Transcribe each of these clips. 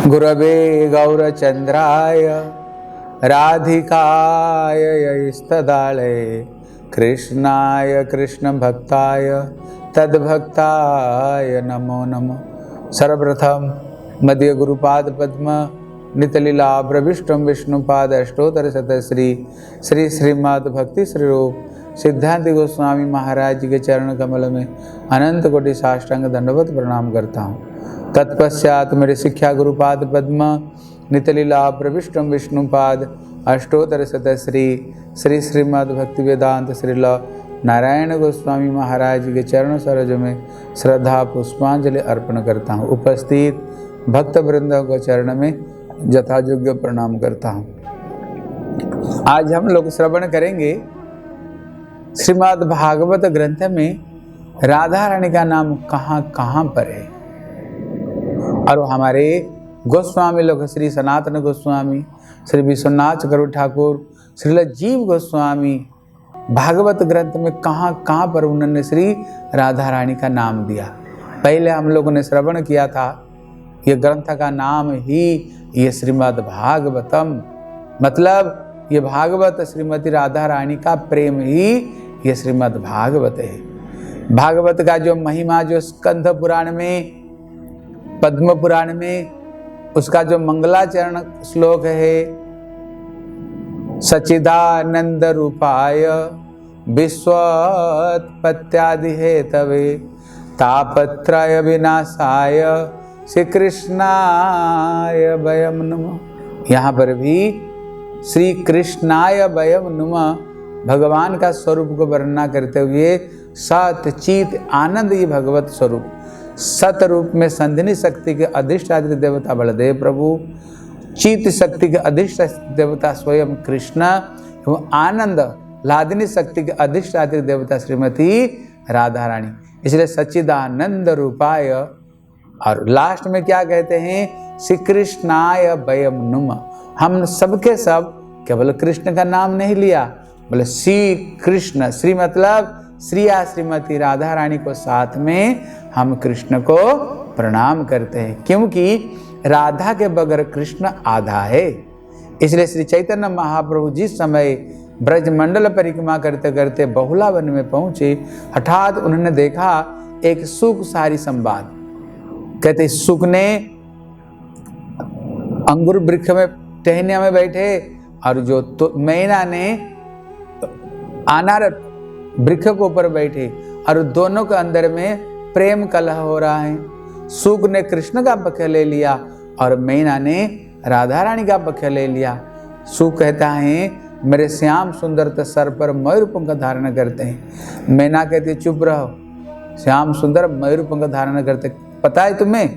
गुरवे गौरचंद्राय राधिकाय यस्तदालये कृष्णाय कृष्णभक्ताय तद्भक्ताय नमो नमः। सर्वप्रथम मध्य गुरुपाद पद्म नितलीला प्रविष्टम विष्णुपाद अष्टोत्तर शतश्री श्री श्रीमद् भक्ति श्री रूप सिद्धांत गोस्वामी महाराज जी के चरण कमल में अनंत कोटि साष्टांग दंडवत प्रणाम करता हूँ। तत्पश्चात मेरे शिक्षा गुरुपाद पद्म नितलीला प्रविष्टम विष्णुपाद अष्टोत्तर शतश्री श्री श्रीमद् भक्ति वेदांत श्रील नारायण गोस्वामी महाराज जी के चरण सरोज में श्रद्धा पुष्पांजलि अर्पण करता हूँ। उपस्थित भक्त वृंदों को चरण में यथायोग्य प्रणाम करता हूँ। आज हम लोग श्रवण करेंगे श्रीमद् भागवत ग्रंथ में राधा रानी का नाम कहाँ कहाँ पर है, और हमारे गोस्वामी लोग श्री सनातन गोस्वामी, श्री विश्वनाथ चक्रवर्ती ठाकुर, श्रील जीव गोस्वामी भागवत ग्रंथ में कहाँ कहाँ पर उन्होंने श्री राधा रानी का नाम दिया। पहले हम लोगों ने श्रवण किया था, ये ग्रंथ का नाम ही ये श्रीमद् भागवतम, मतलब ये भागवत श्रीमती राधा रानी का प्रेम ही ये श्रीमद् भागवत है। भागवत का जो महिमा जो स्कंध पुराण में, पद्म पुराण में उसका जो मंगलाचरण श्लोक है, सच्चिदानंद रूपाय विश्वोत्पत्त्यादि हेतवे तापत्रय विनाशाय श्री कृष्णाय वयम नमः। यहाँ पर भी श्री कृष्णाय वयम नमः भगवान का स्वरूप को वर्णना करते हुए सत चित आनंद ये भगवत स्वरूप, सत रूप में संधिनी शक्ति के अधिष्ठात्री देवता बलदेव प्रभु, चित शक्ति के अधिष्ठात्री देवता स्वयं कृष्ण एवं आनंद लादिनी शक्ति के अधिष्ठात्री देवता श्रीमती राधा रानी। इसलिए सच्चिदानंद रूपाय, और लास्ट में क्या कहते हैं, श्री कृष्णाय वयम नुम। हम सबके सब केवल कृष्ण का नाम नहीं लिया, बोले श्री कृष्ण, श्री मतलब श्री श्रीमती राधा रानी को साथ में हम कृष्ण को प्रणाम करते हैं, क्योंकि राधा के बगैर कृष्ण आधा है। इसलिए श्री चैतन्य महाप्रभु जिस समय ब्रजमंडल परिक्रमा करते करते बहुला वन में पहुंचे, हठात उन्होंने देखा एक सुख सारी संवाद। कहते सुख ने अंगूर वृक्ष में टहनिया में बैठे, और जो तो मैना ने अनार वृक्ष के ऊपर बैठे, और दोनों के अंदर में प्रेम कलह हो रहा है। सुख ने कृष्ण का पक्ष ले लिया और मैना ने राधा रानी का पक्ष ले लिया। सुख कहता है मेरे श्याम सुंदर तो सर पर मयूर पंख धारण करते हैं। मैना कहती है चुप रहो, श्याम सुंदर मयूर पंख धारण करते, पता है तुम्हें,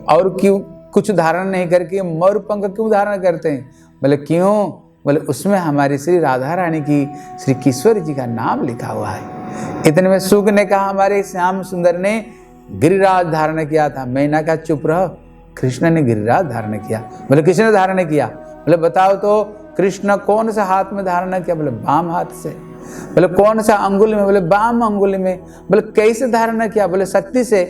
और क्यों कुछ धारण नहीं करके मयूर पंख क्यों धारण करते हैं? बोले क्यों? बोले उसमें हमारी श्री राधा रानी की श्री किशोरी जी का नाम लिखा हुआ है। इतने में सुख ने कहा हमारे श्याम सुंदर ने गिरिराज धारण किया था। मैंने कहा चुप रहो, कृष्ण ने गिरिराज धारण किया। बोले किसने धारण किया? बोले बताओ तो, कृष्ण कौन सा हाथ में धारण किया? बोले बाम हाथ से। बोले कौन सा अंगुली में? बोले बाम अंगुली में। बोले कैसे धारण किया? बोले शक्ति से।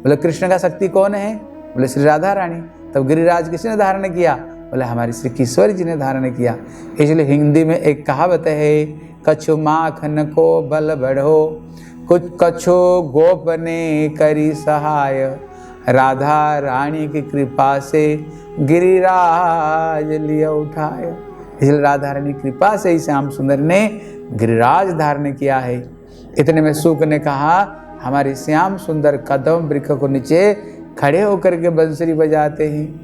बोले कृष्ण का शक्ति कौन है? बोले श्री राधा रानी। तब गिरिराज किसने धारण किया? बोले हमारी श्री किशोरी जी ने धारण किया। इसलिए हिंदी में एक कहावत है, कछु माखन को बल बढ़ो, कुछ कछु गोप ने करी सहाय, राधा रानी की कृपा से गिरिराज लिया उठाया। इसलिए राधा रानी की कृपा से ही श्याम सुंदर ने गिरिराज धारण किया है। इतने में सुख ने कहा हमारे श्याम सुंदर कदम वृक्ष को नीचे खड़े होकर के बंसुरी बजाते हैं।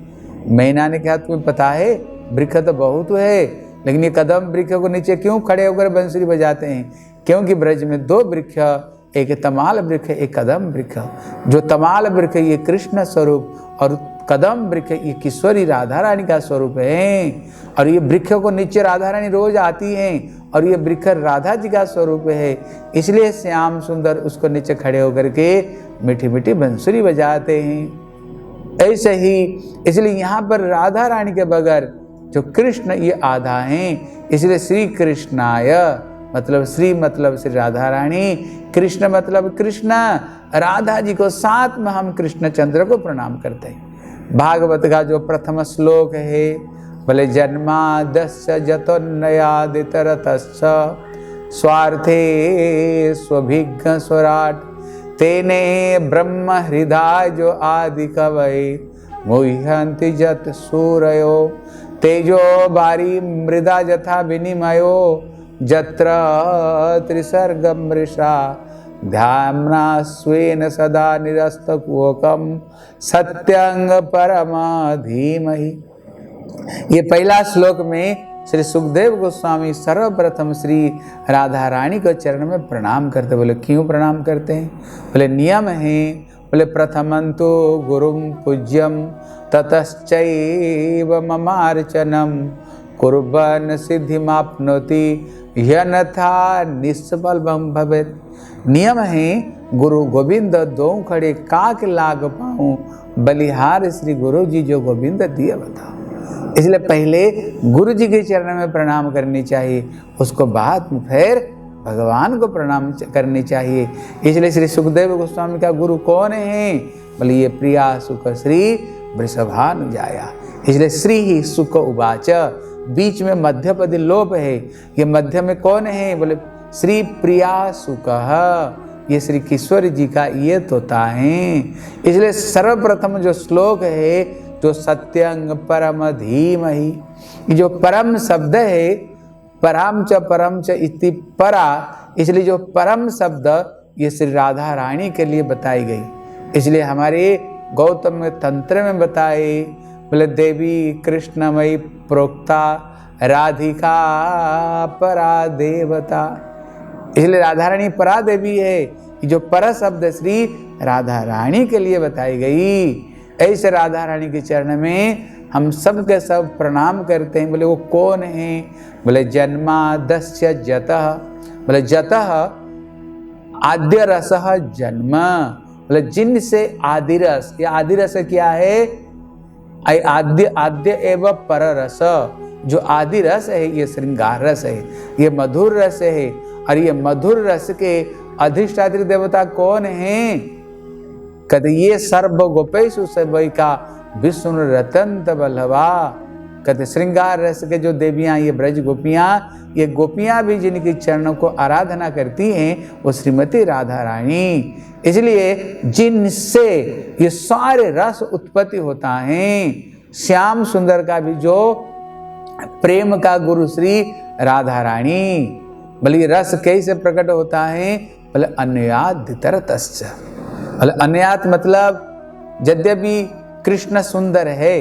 मैना ने कहा तुम्हें पता है वृक्ष तो बहुत है, लेकिन ये कदम वृक्ष को नीचे क्यों खड़े होकर बंसुरी बजाते हैं? क्योंकि ब्रज में दो वृक्ष, एक तमाल वृक्ष एक कदम वृक्ष। जो तमाल वृक्ष ये कृष्ण स्वरूप और कदम वृक्ष ये किशोरी राधा रानी का स्वरूप है। और ये वृक्ष को नीचे राधा रानी रोज आती हैं, और ये वृक्ष राधा जी का स्वरूप है। इसलिए श्याम सुंदर उसको नीचे खड़े होकर के मीठी मीठी बंसुरी बजाते हैं। ऐसे ही इसलिए यहाँ पर राधा रानी के बगैर जो कृष्ण ये आधा हैं। इसलिए श्री कृष्णाय मतलब श्री मतलब श्री राधा रानी, कृष्ण मतलब कृष्ण, राधा जी को साथ में हम कृष्ण चंद्र को प्रणाम करते हैं। भागवत का जो प्रथम श्लोक है, बोले जन्मादस्य जतोन्नयादितरतश्च स्वार्थे स्वभिज्ञ स्वराट तेने ब्रह्म हृदय जो आदि कवये मुह्यन्ति जत सूरयो तेजो बारी मृदा यथा विनिमयो जत्र त्रिसर्गं मृषा ध्याम्ना स्वेन सदा निरस्तकुहकं सत्यं परमा धीमहि। ये पहला श्लोक में श्री सुखदेव गोस्वामी सर्वप्रथम श्री राधा रानी को चरण में प्रणाम करते। बोले क्यों प्रणाम करते हैं? बोले नियम है। बोले प्रथमंतो गुरुं पूज्यं ततश्चैव ममार्चनं कुर्वन् सिद्धिमाप्नोति यन्था निष्फलं भवेत्। नियम है गुरु गोविंद दो खड़े काक लाग पाऊं बलिहार श्री गुरु जी जो गोविंद दिए बताओ। इसलिए पहले गुरु जी के चरण में प्रणाम करनी चाहिए, उसको बाद में फिर भगवान को प्रणाम करनी चाहिए। इसलिए श्री सुखदेव गोस्वामी का गुरु कौन है? बोले ये प्रिया सुख श्री वृषभानुजाया। इसलिए श्री ही सुख उवाच, बीच में मध्यपदी लोप है। ये मध्य में कौन है? बोले श्री प्रिया सुख, ये श्री किशोर जी का ये तोता है। इसलिए सर्वप्रथम जो श्लोक है जो सत्यं परम धीमहि, ये जो परम शब्द है, परम च इति परा, इसलिए जो परम शब्द ये श्री राधा रानी के लिए बताई गई। इसलिए हमारे गौतम तंत्र में बताए, बोले देवी कृष्णमयी प्रोक्ता राधिका परा देवता। इसलिए राधा रानी परा देवी है। जो पर शब्द श्री राधा रानी के लिए बताई गई। ऐसे राधा रानी के चरण में हम सब के सब प्रणाम करते हैं। बोले वो कौन है? बोले जन्मादस्य जतः, बोले जतः आद्य रस जन्म, बोले जिनसे आदि रस। ये आदि रस क्या है? आद्य एवं पर रस, जो आदि रस है ये श्रृंगार रस है, ये मधुर रस है। और ये मधुर रस के अधिष्ठात्री देवता कौन है? कहते ये सर्व गोपेशु सबैका विष्णु रतंत बल्लभा। कहते श्रृंगार रस के जो देवियां, ये ब्रज गोपियां, ये गोपियां भी जिनकी चरणों को आराधना करती हैं वो श्रीमती राधा रानी। इसलिए जिनसे ये सारे रस उत्पत्ति होता है। श्याम सुंदर का भी जो प्रेम का गुरु श्री राधा रानी। बोले रस कैसे प्रकट होता है? बोले अन्यादितरतश्च। बोले अन्यात मतलब यद्यपि कृष्ण सुंदर है,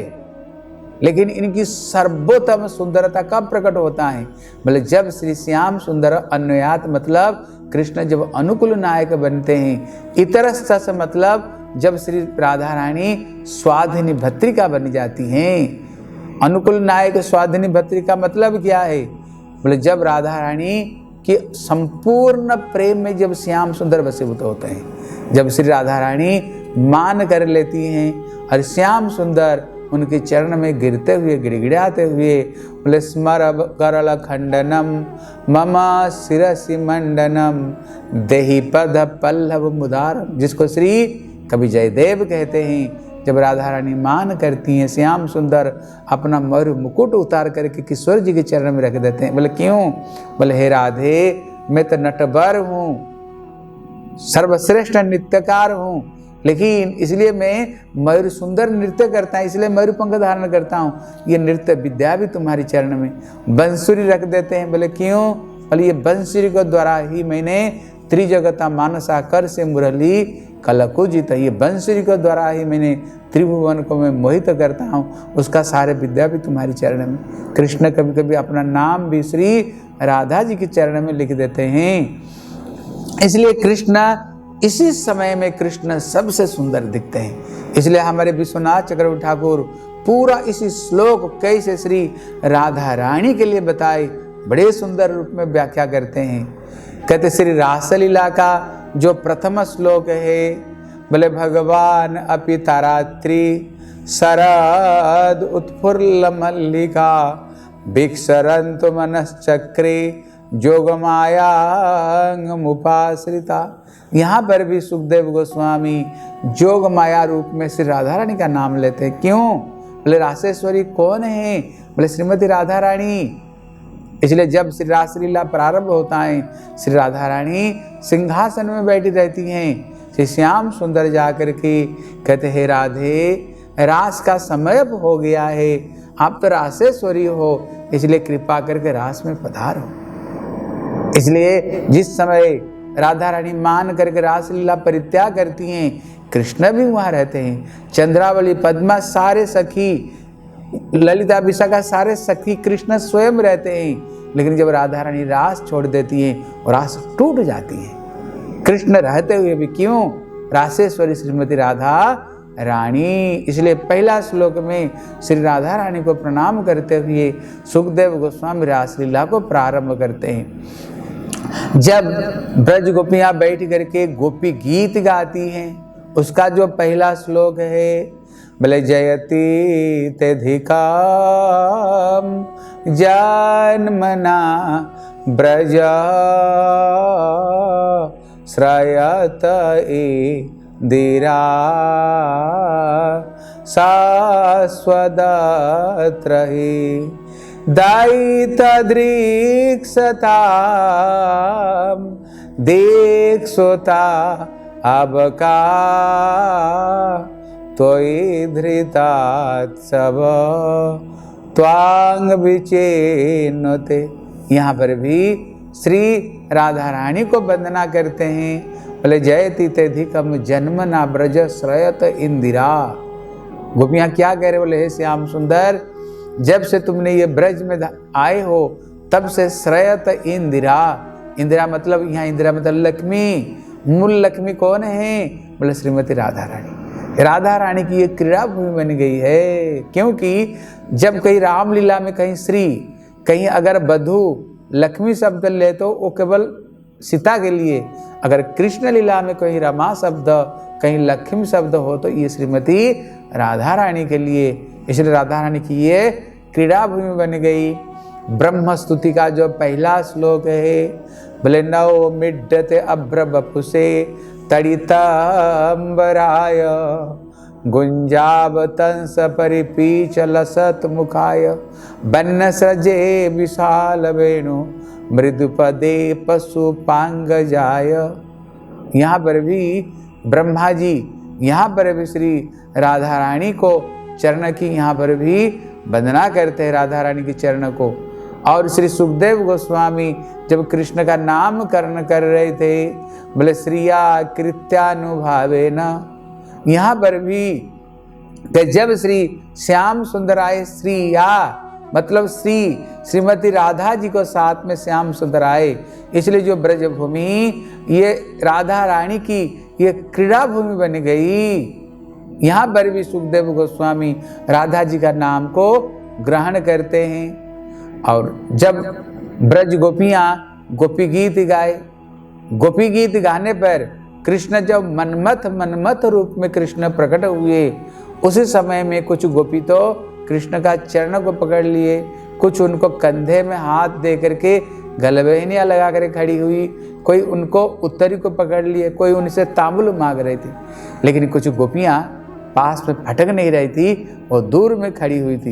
लेकिन इनकी सर्वोत्तम सुंदरता कब प्रकट होता है? बोले जब श्री श्याम सुंदर। अन्यात मतलब कृष्ण जब अनुकूल नायक बनते हैं। इतरश्च मतलब जब श्री राधा रानी स्वाधिनी भत्रिका बन जाती हैं। अनुकूल नायक स्वाधिनी भत्रिका मतलब क्या है? बोले जब राधा रानी कि संपूर्ण प्रेम में जब श्याम सुंदर वशीभूत होते हैं, जब श्री राधा रानी मान कर लेती हैं और श्याम सुंदर उनके चरण में गिरते हुए गिड़गिड़ाते हुए बोले स्मर करल खंडनम मम शिरसि मंडनम देहि पद पल्लव मुदारम, जिसको श्री कवि जयदेव कहते हैं। जब राधा रानी मान करती हैं, श्याम सुंदर अपना मयूर मुकुट उतार करके किशोर जी के चरण में रख देते हैं। बोले क्यों? बोले हे राधे मैं तो नटवर हूँ, सर्वश्रेष्ठ नृत्यकार हूँ, लेकिन इसलिए मैं मयूर सुंदर नृत्य करता है, इसलिए मयूर पंख धारण करता हूँ। ये नृत्य विद्या भी तुम्हारी चरण में। बंसुरी रख देते हैं। बोले क्यों? बोले ये बंसुरी के द्वारा ही मैंने त्रिजगता मानसा कर से मुरली कलकुजित। ये बंसुरी के द्वारा ही मैंने त्रिभुवन को मैं मोहित करता हूँ, उसका सारे विद्या भी तुम्हारी चरण में। कृष्ण कभी कभी अपना नाम भी श्री राधा जी के चरण में लिख देते हैं। इसलिए कृष्ण इसी समय में कृष्ण सबसे सुंदर दिखते हैं। इसलिए हमारे विश्वनाथ चक्रवर्ती ठाकुर पूरा इसी श्लोक कैसे श्री राधा रानी के लिए बताए बड़े सुंदर रूप में व्याख्या करते हैं। कहते श्री रासलीला का जो प्रथम श्लोक है, बोले भगवान अपि तारात्रि शरद उत्फुल्ल मल्लिका विक्षरन्तु मनश्चक्रे जोगमायांग मुपाश्रिता। यहाँ पर भी सुखदेव गोस्वामी जोग माया रूप में श्री राधा रानी का नाम लेते हैं। क्यों? बोले रासेश्वरी कौन है? बोले श्रीमती राधा रानी। इसलिए जब श्री रासलीला प्रारंभ होता है, श्री राधा रानी सिंहासन में बैठी रहती हैं। श्री श्याम सुंदर जाकर के कहते हैं, राधे रास का समय अब हो गया है, आप तो रासेश्वरी हो, इसलिए कृपा करके रास में पधारो। इसलिए जिस समय राधा रानी मान करके रासलीला परित्याग करती हैं, कृष्ण भी वहाँ रहते हैं। चंद्रावली, पद्मा, सारे सखी, ललिता, विशाखा, सारे सखी कृष्ण स्वयं रहते हैं। लेकिन जब राधा रानी रास छोड़ देती हैं और रास टूट जाती है, कृष्ण रहते हुए भी क्यों? रासेश्वरी श्रीमती राधा रानी। इसलिए पहला श्लोक में श्री राधा रानी को प्रणाम करते हुए सुखदेव गोस्वामी रासलीला को प्रारंभ करते हैं। जब ब्रज गोपियां बैठ करके गोपी गीत गाती हैं, उसका जो पहला श्लोक है, बोले जयति तेधिका जन्मना ब्रज श्रयत इंदिरा शाश्वतत्र हि दायितदृक्षता दीक्षुता अबका त्वयि धृतात्सव त्वांग विचेनते। यहाँ पर भी श्री राधा रानी को वंदना करते हैं। बोले जयति तेधिकम जन्मना ब्रज श्रयत इंदिरा। गोपियाँ क्या कह रहे? बोले हे श्याम सुंदर, जब से तुमने ये ब्रज में आए हो तब से श्रयत इंदिरा। इंदिरा मतलब, यहाँ इंदिरा मतलब लक्ष्मी। मूल लक्ष्मी कौन है? बोले श्रीमती राधा रानी। राधा रानी की ये क्रीड़ा भूमि बन गई है। क्योंकि जब कहीं रामलीला में कहीं श्री, कहीं अगर बधू, लक्ष्मी शब्द ले तो वो केवल सीता के लिए, अगर कृष्ण लीला में कहीं रमा शब्द, कहीं लक्ष्मी शब्द हो तो ये श्रीमती राधा रानी के लिए। इसलिए राधा रानी की ये क्रीड़ा भूमि बन गई। ब्रह्म स्तुति का जो पहला श्लोक है, बोले नौ मिड्डते अभ्र बपुसे तड़ितंबराय गुंजावतंस परिपीच लसत मुखाय बन्न सजे विशाल वेणु मृदुपदे पशुपांग जाय। यहाँ पर भी ब्रह्मा जी, यहाँ पर भी श्री राधा रानी को चरण की यहाँ पर भी वंदना करते हैं, राधा रानी की चरण को। और श्री सुखदेव गोस्वामी जब कृष्ण का नामकरण कर रहे थे, बोले श्रिया कृत्यानुभावेन। यहाँ पर भी जब श्री श्याम सुंदर आए, श्रिया मतलब श्रीमती राधा जी को साथ में श्याम सुंदर आए, इसलिए जो ब्रज भूमि ये राधा रानी की ये क्रीड़ा भूमि बन गई। यहाँ पर भी सुखदेव गोस्वामी राधा जी का नाम को ग्रहण करते हैं। और जब ब्रज गोपियाँ गोपी गीत गाए, गोपी गीत गाने पर कृष्ण जब मनमथ रूप में कृष्ण प्रकट हुए, उसी समय में कुछ गोपी तो कृष्ण का चरण को पकड़ लिए, कुछ उनको कंधे में हाथ दे करके गलबेहनियाँ लगा कर खड़ी हुई, कोई उनको उत्तरी को पकड़ लिए, कोई उनसे तांबुल मांग रही थी। लेकिन कुछ गोपियाँ पास में फटक नहीं रही थी, वो दूर में खड़ी हुई थी।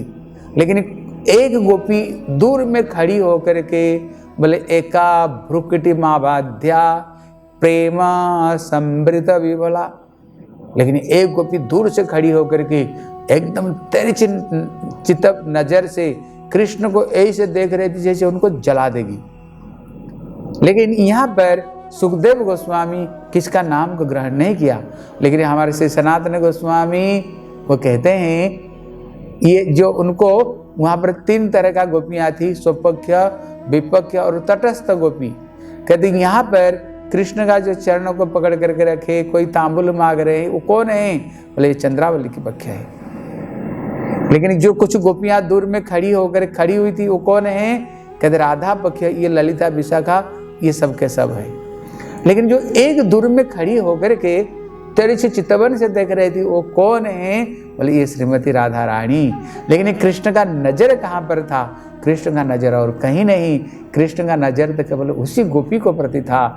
लेकिन एक गोपी दूर में खड़ी होकर के बोले एका भ्रुकुटी माबाध्या प्रेम समृत विभला। लेकिन एक गोपी दूर से खड़ी होकर के एकदम तिरछी चित्त नजर से कृष्ण को ऐसे देख रही थी जैसे उनको जला देगी। लेकिन यहाँ पर सुखदेव गोस्वामी किसका नाम को ग्रहण नहीं किया, लेकिन हमारे श्री सनातन गोस्वामी वो कहते हैं ये जो उनको वहाँ पर 3 तरह का गोपियाँ थी, स्वपक्ष, विपक्ष और तटस्थ गोपी। कहते यहाँ पर कृष्ण का जो चरणों को पकड़ करके रखे, कोई तांबुल मांग रहे हैं, वो कौन है? बोले चंद्रावली की पक्ष है। लेकिन जो कुछ गोपियाँ दूर में खड़ी हुई थी, वो कौन है? कहते राधा पक्ष, ये ललिता, विशाखा, ये सब के सब है। लेकिन जो एक दूर में खड़ी होकर के तिरछी चितवन से देख रही थी, वो कौन है? बोले ये श्रीमती राधा रानी। लेकिन कृष्ण का नजर कहाँ पर था? कृष्ण का नजर और कहीं नहीं, कृष्ण का नजर तो केवल उसी गोपी को प्रति था।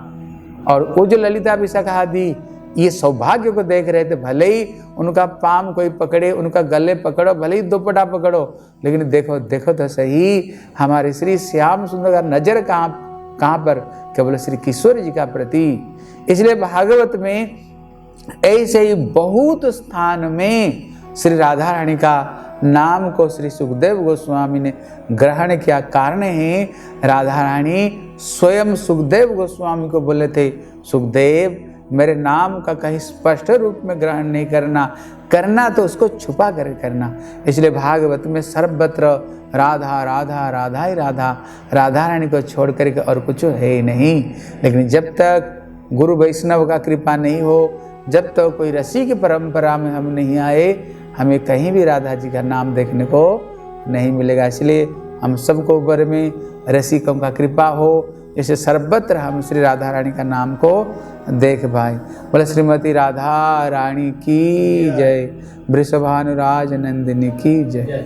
और वो जो ललिता विशाखा आदि ये सौभाग्य को देख रहे थे, भले ही उनका पाम कोई पकड़े, उनका गले पकड़ो, भले ही दुपट्टा पकड़ो, लेकिन देखो देखो तो सही हमारे श्री श्याम सुंदर का नजर कहाँ पर, केवल श्री किशोर जी का प्रति। इसलिए भागवत में ऐसे ही बहुत स्थान में श्री राधा रानी का नाम को श्री सुखदेव गोस्वामी ने ग्रहण किया। कारण है राधा रानी स्वयं सुखदेव गोस्वामी को बोले थे, सुखदेव मेरे नाम का कहीं स्पष्ट रूप में ग्रहण नहीं करना तो उसको छुपा कर करना। इसलिए भागवत में सर्वत्र राधा राधा राधा ही राधा, राधा रानी को छोड़ करके और कुछ है ही नहीं। लेकिन जब तक गुरु वैष्णव का कृपा नहीं हो, जब तक कोई ऋषि की परंपरा में हम नहीं आए, हमें कहीं भी राधा जी का नाम देखने को नहीं मिलेगा। इसलिए हम सबको ऊपर में रसिकों का कृपा हो, जैसे सर्वत्र हम श्री राधा रानी का नाम को देख पाए। बोले श्रीमती राधा रानी की जय, वृषभानुराज नंदिनी की जय।